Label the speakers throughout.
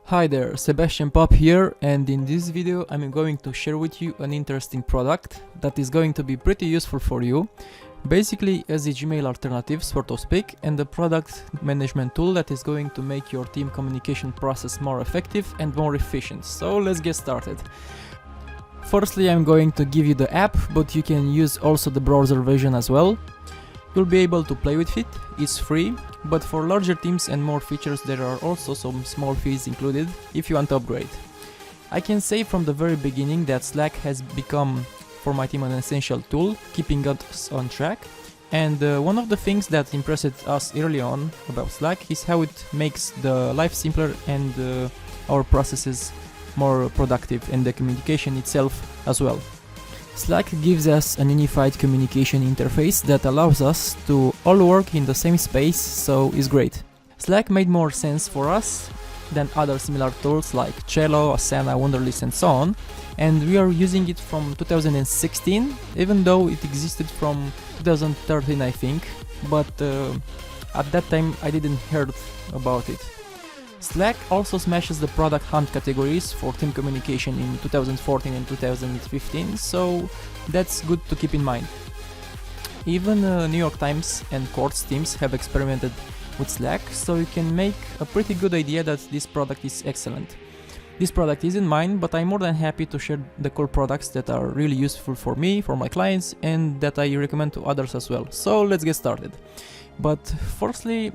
Speaker 1: Hi there, Sebastyan Papp here, and in this video I'm going to share with you an interesting product that is going to be pretty useful for you. Basically as a Gmail alternative, so to speak, and a product management tool that is going to make your team communication process more effective and more efficient. So let's get started. Firstly, I'm going to give you the app, but you can use also the browser version as well. You'll be able to play with it, it's free, but for larger teams and more features there are also some small fees included if you want to upgrade. I can say from the very beginning that Slack has become for my team an essential tool, keeping us on track, and one of the things that impressed us early on about Slack is how it makes the life simpler and our processes more productive, and the communication itself as well. Slack gives us an unified communication interface that allows us to all work in the same space, so it's great. Slack made more sense for us than other similar tools like Trello, Asana, Wunderlist and so on, and we are using it from 2016, even though it existed from 2013 I think, but at that time I didn't heard about it. Slack also smashes the product hunt categories for team communication in 2014 and 2015, so that's good to keep in mind. Even New York Times and Quartz teams have experimented with Slack, so you can make a pretty good idea that this product is excellent. This product isn't mine, but I'm more than happy to share the cool products that are really useful for me, for my clients, and that I recommend to others as well. So let's get started. But firstly,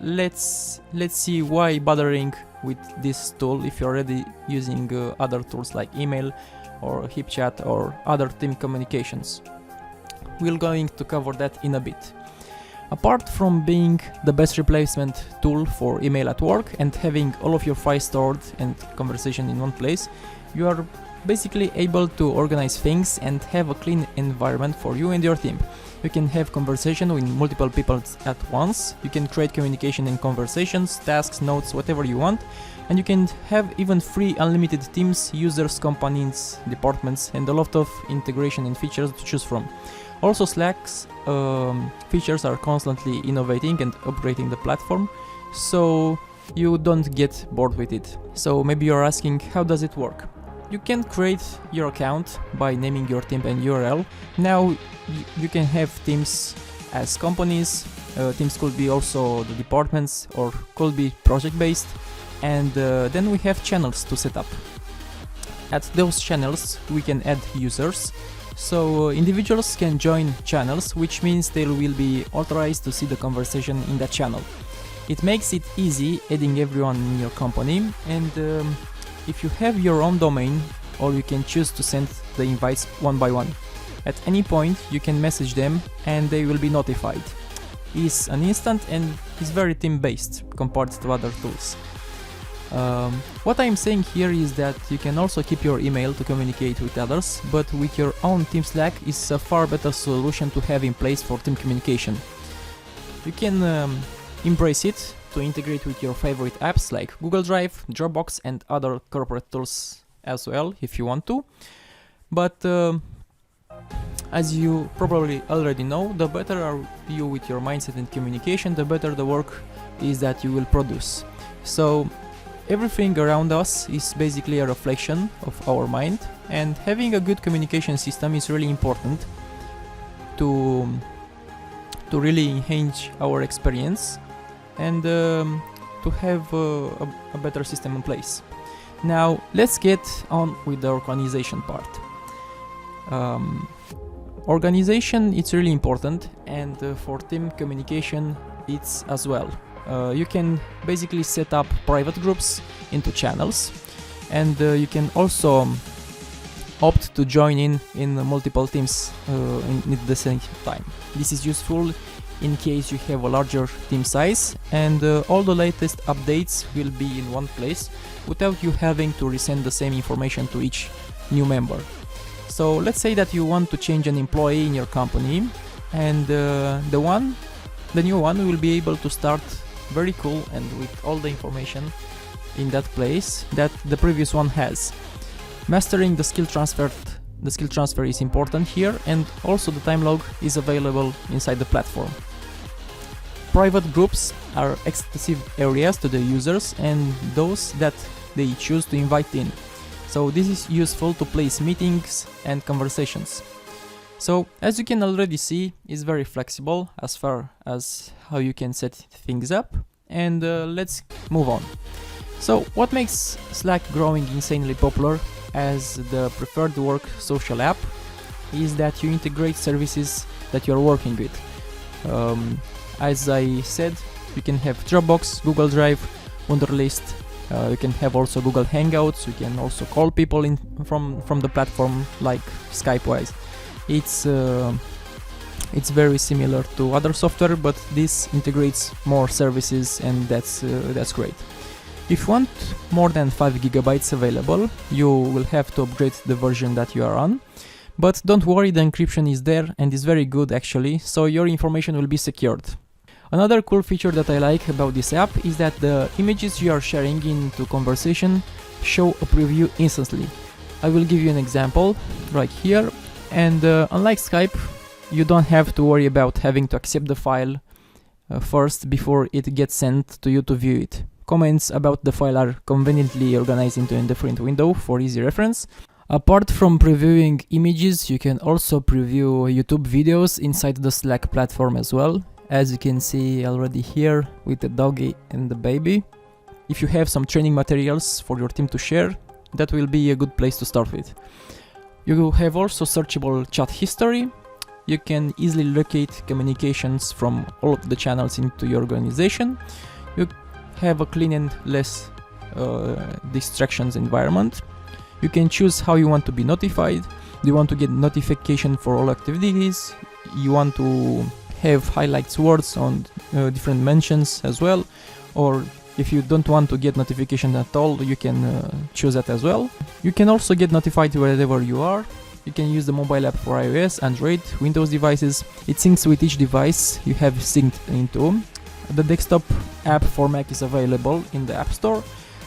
Speaker 1: let's see why bothering with this tool if you're already using other tools like email or HipChat or other team communications. We're going to cover that in a bit. Apart from being the best replacement tool for email at work and having all of your files stored and conversation in one place, you are basically able to organize things and have a clean environment for you and your team. You can have conversation with multiple people at once, you can create communication in conversations, tasks, notes, whatever you want, and you can have even free unlimited teams, users, companies, departments, and a lot of integration and features to choose from. Also, Slack's features are constantly innovating and upgrading the platform, so you don't get bored with it. So maybe you're asking, how does it work? You can create your account by naming your team and URL. Now you can have teams as companies, teams could be also the departments or could be project based, and then we have channels to set up. At those channels we can add users, so individuals can join channels, which means they will be authorized to see the conversation in that channel. It makes it easy adding everyone in your company, and if you have your own domain, or you can choose to send the invites one by one. At any point you can message them and they will be notified. It's an instant and is very team based compared to other tools. What I'm saying here is that you can also keep your email to communicate with others, but with your own team Slack is a far better solution to have in place for team communication. You can embrace it to integrate with your favorite apps like Google Drive, Dropbox and other corporate tools as well if you want to. But as you probably already know, the better are you with your mindset and communication, the better the work is that you will produce. So everything around us is basically a reflection of our mind, and having a good communication system is really important to really enhance our experience and to have a better system in place. Now let's get on with the organization part. Organization, it's really important, and for team communication it's as well. You can basically set up private groups into channels, and you can also opt to join in multiple teams at the same time. This is useful in case you have a larger team size, and all the latest updates will be in one place without you having to resend the same information to each new member. So let's say that you want to change an employee in your company, and the new one will be able to start very cool and with all the information in that place that the previous one has. Mastering the skill transfer is important here, and also the time log is available inside the platform. Private groups are exclusive areas to the users and those that they choose to invite in. So this is useful to place meetings and conversations. So as you can already see, it's very flexible as far as how you can set things up, and let's move on. So what makes Slack growing insanely popular as the preferred work social app is that you integrate services that you're working with. As I said, you can have Dropbox, Google Drive, Wunderlist. You can have also Google Hangouts. You can also call people in from the platform, like Skype-wise. It's very similar to other software, but this integrates more services, and that's great. If you want more than 5 GB available, you will have to upgrade the version that you are on. But don't worry, the encryption is there and is very good actually, so your information will be secured. Another cool feature that I like about this app is that the images you are sharing into conversation show a preview instantly. I will give you an example right here, and unlike Skype, you don't have to worry about having to accept the file first before it gets sent to you to view it. Comments about the file are conveniently organized into a different window for easy reference. Apart from previewing images, you can also preview YouTube videos inside the Slack platform as well, as you can see already here with the doggy and the baby. If you have some training materials for your team to share, that will be a good place to start with. You have also searchable chat history. You can easily locate communications from all of the channels into your organization. You have a clean and less distractions environment. You can choose how you want to be notified. Do you want to get notification for all activities? You want to have highlights words on different mentions as well, or if you don't want to get notification at all, you can choose that as well. You can also get notified wherever you are. You can use the mobile app for iOS, Android, Windows devices. It syncs with each device you have synced into. The desktop app for Mac is available in the App Store.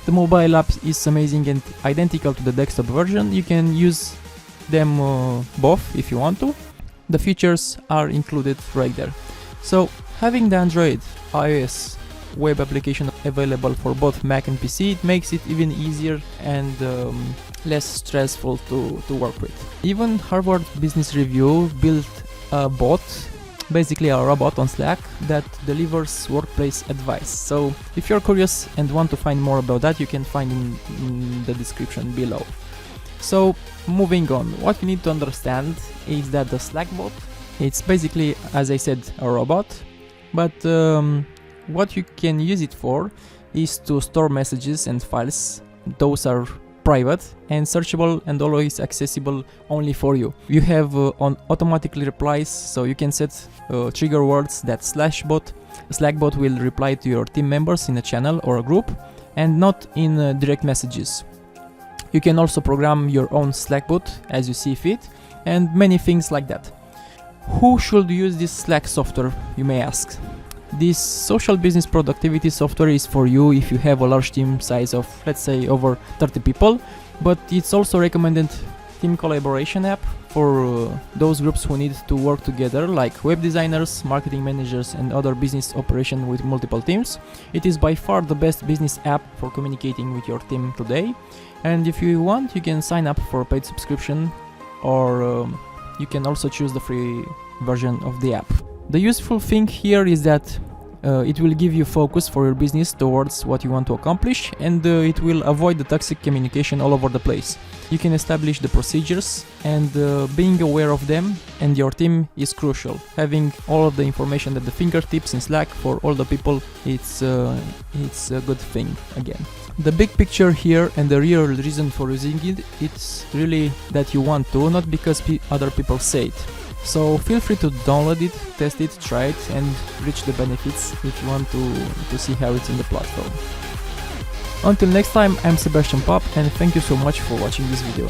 Speaker 1: The mobile app is amazing and identical to the desktop version. You can use them both if you want to. The features are included right there. So having the Android, iOS web application available for both Mac and PC, it makes it even easier and less stressful to work with. Even Harvard Business Review built a bot, basically a robot on Slack, that delivers workplace advice. So if you're curious and want to find more about that, you can find in the description below. So moving on, what you need to understand is that the Slack bot, it's basically, as I said, a robot, but what you can use it for is to store messages and files. Those are private and searchable and always accessible only for you. You have on automatically replies, so you can set trigger words that Slack bot will reply to your team members in a channel or a group, and not in direct messages. You can also program your own Slack bot as you see fit, and many things like that. Who should use this Slack software, you may ask? This social business productivity software is for you if you have a large team size of, let's say, over 30 people, but it's also recommended team collaboration app for those groups who need to work together, like web designers, marketing managers, and other business operation with multiple teams. It is by far the best business app for communicating with your team today, and if you want, you can sign up for a paid subscription, or you can also choose the free version of the app. The useful thing here is that it will give you focus for your business towards what you want to accomplish, and it will avoid the toxic communication all over the place. You can establish the procedures, and being aware of them and your team is crucial. Having all of the information at the fingertips in Slack for all the people, it's a good thing again. The big picture here and the real reason for using it, it's really that you want to, not because other people say it. So feel free to download it, test it, try it, and reach the benefits if you want to see how it's in the platform. Until next time, I'm Sebastyan Papp, and thank you so much for watching this video.